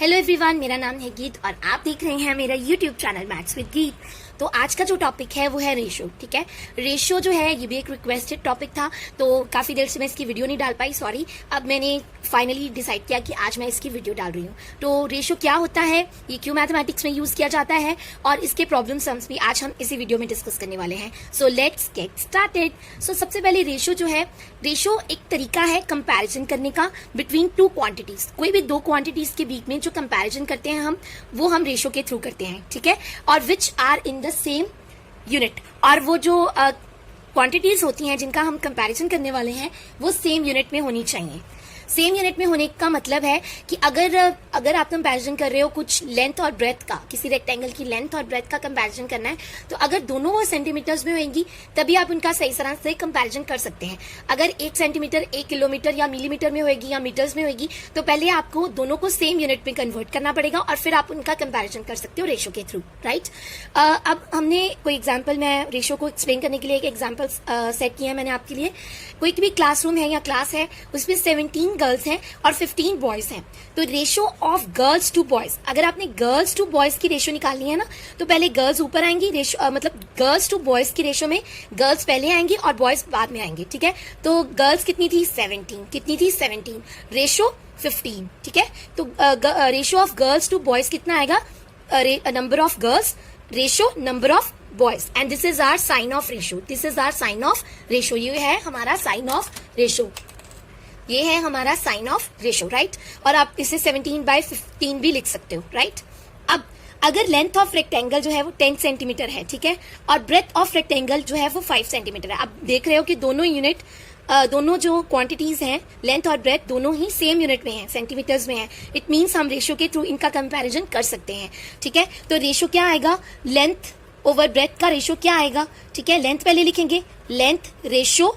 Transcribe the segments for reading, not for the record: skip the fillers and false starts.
Hello everyone, मेरा नाम है गीत और आप देख रहे हैं मेरा यूट्यूब चैनल मैथ्स विद गीत। तो आज का जो टॉपिक है वो है रेशो। ठीक है, रेशो जो है ये भी एक रिक्वेस्टेड टॉपिक था, तो काफी देर से मैं इसकी वीडियो नहीं डाल पाई, सॉरी। अब मैंने फाइनली डिसाइड किया कि आज मैं इसकी वीडियो डाल रही हूँ। तो रेशो क्या होता है, ये क्यों मैथमेटिक्स में यूज किया जाता है और इसके प्रॉब्लम सम्स भी आज हम इसी वीडियो में डिस्कस करने वाले हैं। So let's get started. So सबसे पहले रेशो जो है, रेशो एक तरीका है कंपैरिजन करने का बिटवीन टू क्वांटिटीज। कोई भी दो क्वांटिटीज के बीच में जो कंपैरिजन करते हैं वो हम रेशो के थ्रू करते हैं। ठीक है, और which are in the same unit. और वो जो क्वांटिटीज होती हैं जिनका हम कंपैरिजन करने वाले हैं वो सेम यूनिट में होनी चाहिए। सेम यूनिट में होने का मतलब है कि अगर आप कंपैरिजन कर रहे हो कुछ लेंथ और ब्रेथ का, किसी रेक्टेंगल की लेंथ और ब्रेथ का कंपैरिजन करना है, तो अगर दोनों वो सेंटीमीटर्स में होंगी तभी आप उनका सही तरह से कंपैरिजन कर सकते हैं। अगर 1 सेंटीमीटर 1 किलोमीटर या मिलीमीटर में होगी या मीटर्स में होगी, तो पहले आपको दोनों को सेम यूनिट में कन्वर्ट करना पड़ेगा और फिर आप उनका कंपैरिजन कर सकते हो रेशो के थ्रू, राइट। अब हमने कोई एग्जाम्पल, मैं रेशो को एक्सप्लेन करने के लिए एक एग्जाम्पल सेट किया है मैंने आपके लिए। कोई भी क्लासरूम है या क्लास है, उसमें 17 गर्ल्स हैं और 15 बॉयज हैं। तो ratio of girls to boys, अगर आपने गर्ल्स टू बॉयज की रेशो निकालनी है ना, तो पहले गर्ल्स ऊपर आएंगी, रेशो मतलब गर्ल्स टू बॉयज की रेशो में गर्ल्स पहले आएंगी और बॉयज बाद में आएंगे। ठीक है, तो गर्ल्स कितनी थी 17, कितनी थी 17, रेशो 15। ठीक है, तो ratio of girls to boys कितना आएगा, number of girls ratio number of boys, and this is our sign of ratio. This is our sign of ratio, ये है हमारा साइन ऑफ रेशो, ये है हमारा साइन ऑफ रेशो, राइट। और आप इसे 17/15 भी लिख सकते हो, राइट। अब अगर लेंथ ऑफ रेक्टेंगल जो है वो 10 सेंटीमीटर है, ठीक है, और ब्रेथ ऑफ रेक्टेंगल जो है वो 5 सेंटीमीटर है। आप देख रहे हो कि दोनों यूनिट, दोनों जो क्वांटिटीज हैं लेंथ और ब्रेथ दोनों ही सेम यूनिट में हैं, सेंटीमीटर्स में हैं। इट मीन्स हम रेशो के थ्रू इनका कंपैरिजन कर सकते हैं। ठीक है, तो रेशो क्या आएगा, लेंथ ओवर ब्रेथ का रेशो क्या आएगा। ठीक है, लेंथ पहले लिखेंगे, लेंथ रेशो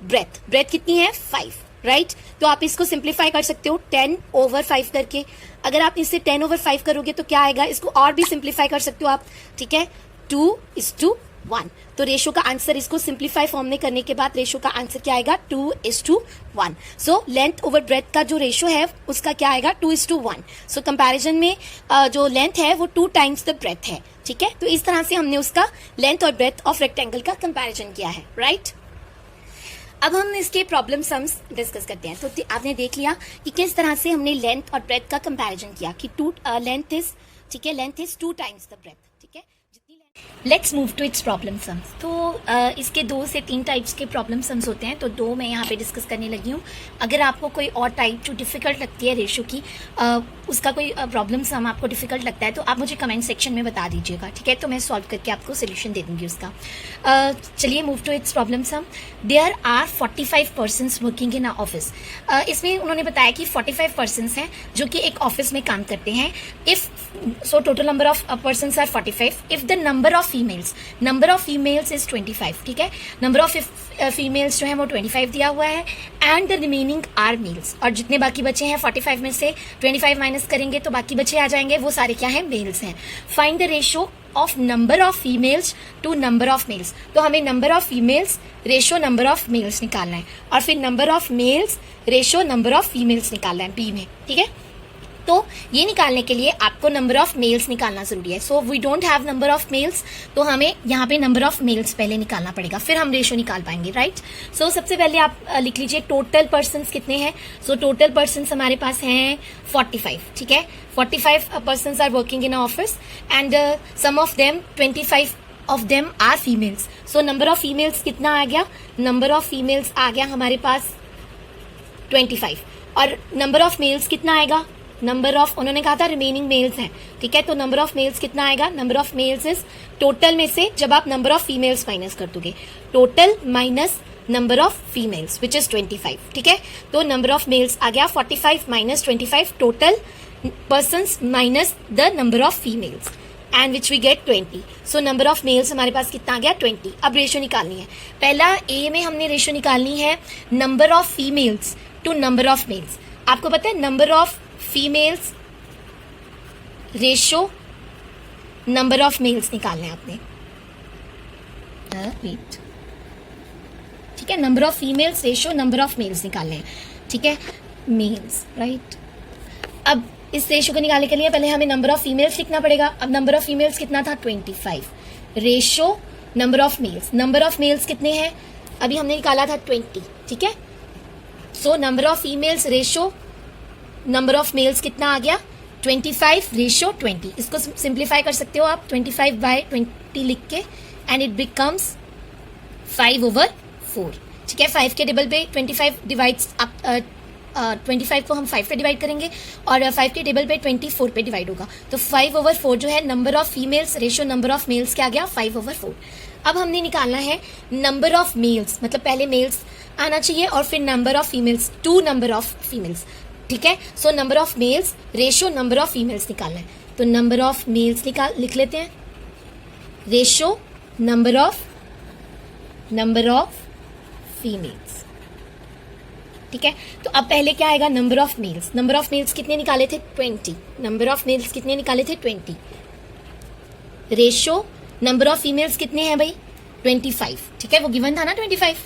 ब्रेथ, ब्रेथ कितनी है 5, राइट। तो आप इसको सिंप्लीफाई कर सकते हो 10/5 करके। अगर आप इसे 10/5 करोगे तो क्या आएगा, इसको और भी सिंप्लीफाई कर सकते हो आप। ठीक है, 2:1। तो रेशो का आंसर, इसको सिंप्लीफाई फॉर्म में करने के बाद रेशो का आंसर क्या आएगा, 2:1। सो लेंथ ओवर ब्रेथ का जो रेशो है उसका क्या आएगा, 2:1। सो कंपैरिजन में जो लेंथ है वो 2 टाइम्स द ब्रेथ है। ठीक है, तो इस तरह से हमने उसका लेंथ और ब्रेथ ऑफ रेक्टेंगल का कंपैरिजन किया है, राइट। अब हम इसके प्रॉब्लम सम्स डिस्कस करते हैं। तो आपने देख लिया कि किस तरह से हमने लेंथ और ब्रेथ का कंपैरिजन किया कि लेंथ इज, ठीक है, length is 2 times the breadth. ठीक है, let's move to its problem sums. तो इसके 2 से 3 टाइप्स के प्रॉब्लम सम्स होते हैं, तो 2 मैं यहाँ पे डिस्कस करने लगी हूँ। अगर आपको कोई और टाइप जो डिफिकल्ट लगती है रेशो की, उसका कोई प्रॉब्लम सम आपको डिफिकल्ट लगता है तो आप मुझे कमेंट सेक्शन में बता दीजिएगा, ठीक है, तो मैं सॉल्व करके आपको सोल्यूशन दे दूंगी उसका। चलिए move to its problem sum. There are 45 persons working in a office. इसमें उन्होंने बताया कि 45 पर्सन्स हैं जो कि एक ऑफिस में काम करते हैं। If so total number of persons are 45, if the number of females is 25। ठीक है, नंबर ऑफ फीमेल्स जो है वो 25 दिया हुआ है, and the remaining are males. और जितने बाकी बचे हैं 45 में से 25 माइनस करेंगे तो बाकी बचे आ जाएंगे, वो सारे क्या है, मेल्स हैं। Find the ratio of number of females to number of males. तो हमें number of females ratio number of males निकालना है और फिर number of males ratio number of females निकालना है बी में। ठीक है, तो ये निकालने के लिए आपको नंबर ऑफ मेल्स निकालना जरूरी है। So we don't have number of males, तो हमें यहाँ पे नंबर ऑफ मेल्स पहले निकालना पड़ेगा, फिर हम रेशो निकाल पाएंगे, राइट। सो सबसे पहले आप लिख लीजिए टोटल पर्सन्स कितने हैं। सो टोटल पर्सन्स हमारे पास हैं 45। ठीक है, 45 persons are working in office and some of them 25 of them are females. So number of females कितना आ गया, नंबर ऑफ फीमेल्स आ गया हमारे पास 25, और नंबर ऑफ मेल्स कितना आएगा, नंबर ऑफ, उन्होंने कहा था रिमेनिंग मेल्स हैं। ठीक है, तो नंबर ऑफ मेल्स कितना आएगा, number of mails is total में से जब आप नंबर ऑफ फीमेल्स माइनस कर दोगे, total minus number of females which is 25। ठीक है, तो नंबर ऑफ मेल्स आ गया 45 minus 25, total persons minus the number of females, and which we get 20। So number of males हमारे पास कितना आ गया 20। अब रेशो निकालनी है। पहला ए में हमने रेशो निकालनी है number of females to number of males. आपको पता है number of females ratio number of males निकालने आपने, वेट, ठीक है, number of females ratio number of males निकालने हैं। ठीक है, मेल्स, राइट। अब इस रेशो को निकालने के लिए पहले हमें नंबर ऑफ फीमेल्स लिखना पड़ेगा। अब नंबर ऑफ फीमेल्स कितना था 25, रेशो नंबर ऑफ मेल्स कितने हैं, अभी हमने निकाला था 20, ठीक है। So number of females ratio number of mails कितना आ गया 25 रेशो 20। इसको सिंप्लीफाई कर सकते हो आप 25/20 लिख के, एंड इट बिकम्स 5/4, ठीक है। 5 के टेबल पे 25 डिवाइड्स अप 25 को हम 5 पे डिवाइड करेंगे और 5 के टेबल पे 24 पे डिवाइड होगा, तो 5/4 जो है number of females ratio number of mails क्या आ गया 5/4। अब हमने निकालना है नंबर ऑफ मेल्स, मतलब पहले मेल्स आना चाहिए और फिर number of females to number of females, ठीक है। So number of males ratio number of females निकालना है, तो नंबर ऑफ मेल्स लिख लेते हैं, रेशो नंबर ऑफ फीमेल्स, ठीक है। तो अब पहले क्या आएगा नंबर ऑफ मेल्स कितने निकाले थे 20, नंबर ऑफ मेल्स कितने निकाले थे 20, रेशो नंबर ऑफ फीमेल्स कितने हैं भाई 25, ठीक है, वो गिवन था ना 25।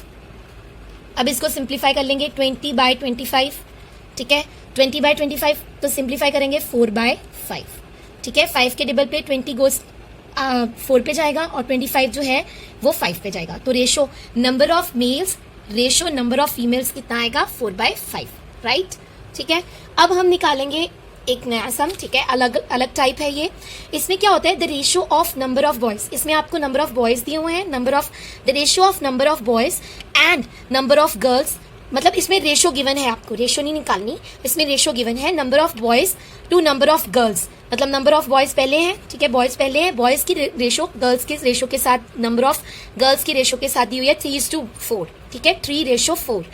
अब इसको सिंप्लीफाई कर लेंगे 20/25, ठीक है। 20/25 तो सिंप्लीफाई करेंगे 4/5, ठीक है। 5 के टेबल पे 20 गोस 4 पे जाएगा और 25 जो है वो 5 पे जाएगा, तो ratio number of males ratio number of females कितना आएगा 4/5, राइट, ठीक है। अब हम निकालेंगे एक नया सम, ठीक है, अलग टाइप है ये। इसमें क्या होता है the ratio of number of boys, इसमें आपको नंबर ऑफ बॉयज दिए हुए हैं, the ratio of number of boys and number of girls, मतलब इसमें रेशो गिवन है, आपको रेशो नहीं निकालनी, इसमें रेशो गिवन है number of boys to number of girls, मतलब नंबर ऑफ बॉयज पहले हैं, ठीक है, बॉयज पहले हैं, बॉयज की रेशो गर्ल्स के रेशो के साथ, नंबर ऑफ गर्ल्स की रेशो के साथ दी हुई है 3:4, ठीक है, 3:4।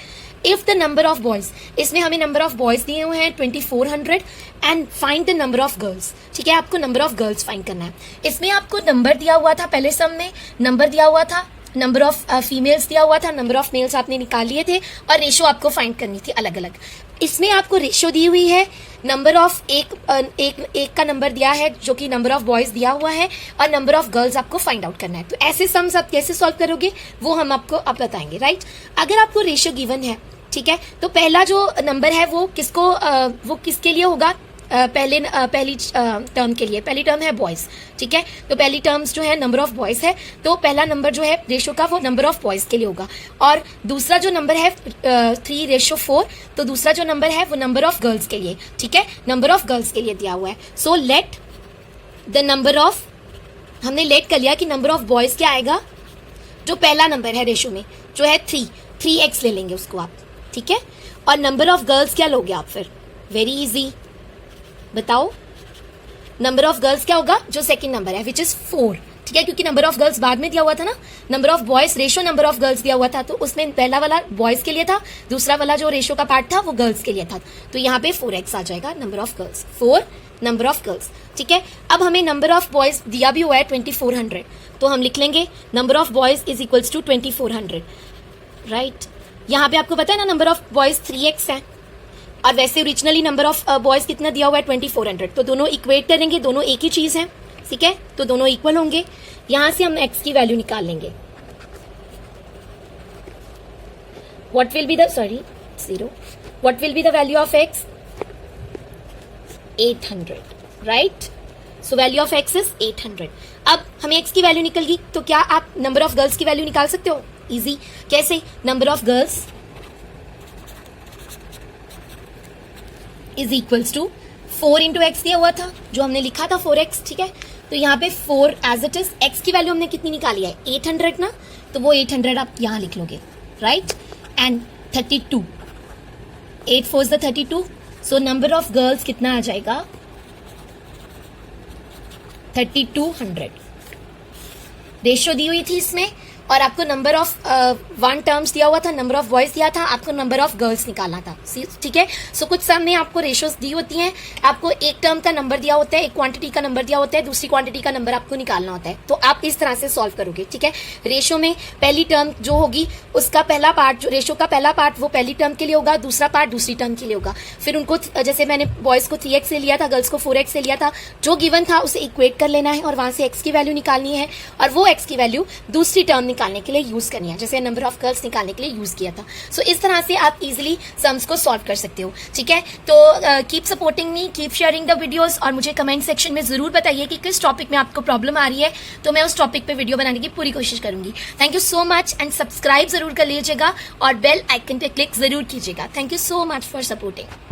If the number of boys, इसमें हमें नंबर ऑफ बॉयज दिए हुए हैं 2400 and find the number of girls, ठीक है, आपको नंबर ऑफ गर्ल्स फाइंड करना है। इसमें आपको नंबर दिया हुआ था, पहले सम में नंबर दिया हुआ था, नंबर ऑफ फीमेल्स दिया हुआ था, नंबर ऑफ मेल्स आपने निकाल लिए थे और रेशो आपको फाइंड करनी थी अलग अलग। इसमें आपको रेशो दी हुई है, नंबर ऑफ एक का नंबर दिया है जो कि नंबर ऑफ बॉयज दिया हुआ है और नंबर ऑफ गर्ल्स आपको फाइंड आउट करना है। तो ऐसे सम्स आप कैसे सॉल्व करोगे वो हम आपको अब बताएंगे, राइट। अगर आपको रेशो गिवन है, ठीक है, तो पहला जो नंबर है वो किसके लिए होगा, पहली टर्म के लिए, पहली टर्म है बॉयज, ठीक है, तो पहली टर्म्स जो है नंबर ऑफ बॉयज है, तो पहला नंबर जो है रेशो का वो नंबर ऑफ बॉयज के लिए होगा, और दूसरा जो नंबर है 3:4, तो दूसरा जो नंबर है वो नंबर ऑफ गर्ल्स के लिए, ठीक है, नंबर ऑफ गर्ल्स के लिए दिया हुआ है। So let the number of, हमने लेट कर लिया कि नंबर ऑफ बॉयज क्या आएगा, जो पहला नंबर है रेशो में जो है 3x ले लेंगे उसको आप, ठीक है, और नंबर ऑफ गर्ल्स क्या लोगे आप फिर, वेरी इजी, बताओ नंबर ऑफ गर्ल्स क्या होगा, जो सेकंड नंबर है विच इज 4, ठीक है, क्योंकि नंबर ऑफ गर्ल्स बाद में दिया हुआ था ना, number of boys ratio number of girls दिया हुआ था, तो उसमें पहला वाला बॉयज के लिए था, दूसरा वाला जो रेशो का पार्ट था वो गर्ल्स के लिए था, तो यहाँ पे 4x आ जाएगा number of girls, 4 number of girls, ठीक है। अब हमें नंबर ऑफ बॉयज दिया भी हुआ है 2400, तो हम लिख लेंगे number of boys is equals to 2400, right. यहाँ पे आपको पता है ना नंबर ऑफ बॉयज 3x है, और वैसे ओरिजिनली नंबर ऑफ बॉयज कितना दिया हुआ है 2400, तो दोनों इक्वेट करेंगे, दोनों एक ही चीज है, ठीक है, तो दोनों इक्वल होंगे। यहां से हम x की वैल्यू निकाल लेंगे, what will be the 0, what will be the value of x 800, right. So value of x is 800। अब हमें x की वैल्यू निकल गई, तो क्या आप नंबर ऑफ गर्ल्स की वैल्यू निकाल सकते हो, इजी, कैसे, number of girls is equals to 4 into x दिया हुआ था जो हमने लिखा था 4x, ठीक है, तो यहाँ पे 4 एज इट इज, x की वैल्यू हमने कितनी निकाली है 800 ना, तो वो 800 आप यहाँ लिख लोगे, right, and 32, 8 4 is the 32, so number of girls कितना आ जाएगा 3200। रेशियो दी हुई थी इसमें, और आपको नंबर ऑफ 1 टर्म्स दिया हुआ था, नंबर ऑफ बॉयज दिया था, आपको नंबर ऑफ गर्ल्स निकालना था, ठीक है। सो कुछ सम में आपको रेशियोज दी होती हैं, आपको एक टर्म का नंबर दिया होता है, एक क्वांटिटी का नंबर दिया होता है, दूसरी क्वांटिटी का नंबर आपको निकालना होता है, तो आप इस तरह से सॉल्व करोगे, ठीक है। रेशियो में पहली टर्म जो होगी उसका पहला पार्ट, जो रेशियो का पहला पार्ट वो पहली टर्म के लिए होगा, दूसरा पार्ट दूसरी टर्म के लिए होगा, फिर उनको जैसे मैंने बॉयज को 3x से लिया था, गर्ल्स को 4x से लिया था, जो गिवन था उसे इक्वेट कर लेना है और वहां से x की वैल्यू निकालनी है, और वो x की वैल्यू दूसरी टर्म निकालने के लिए यूज करनी है, जैसे नंबर ऑफ कर्ल्स निकालने के लिए यूज किया था। सो इस तरह से आप इजिली सम्स को सॉल्व कर सकते हो, ठीक है। तो keep supporting me, keep sharing the videos, और मुझे कमेंट सेक्शन में जरूर बताइए कि किस टॉपिक में आपको प्रॉब्लम आ रही है, तो मैं उस टॉपिक पे वीडियो बनाने की पूरी कोशिश करूंगी। Thank you so much, and subscribe जरूर कर लीजिएगा और बेल आइकन पे क्लिक जरूर कीजिएगा। Thank you so much for supporting.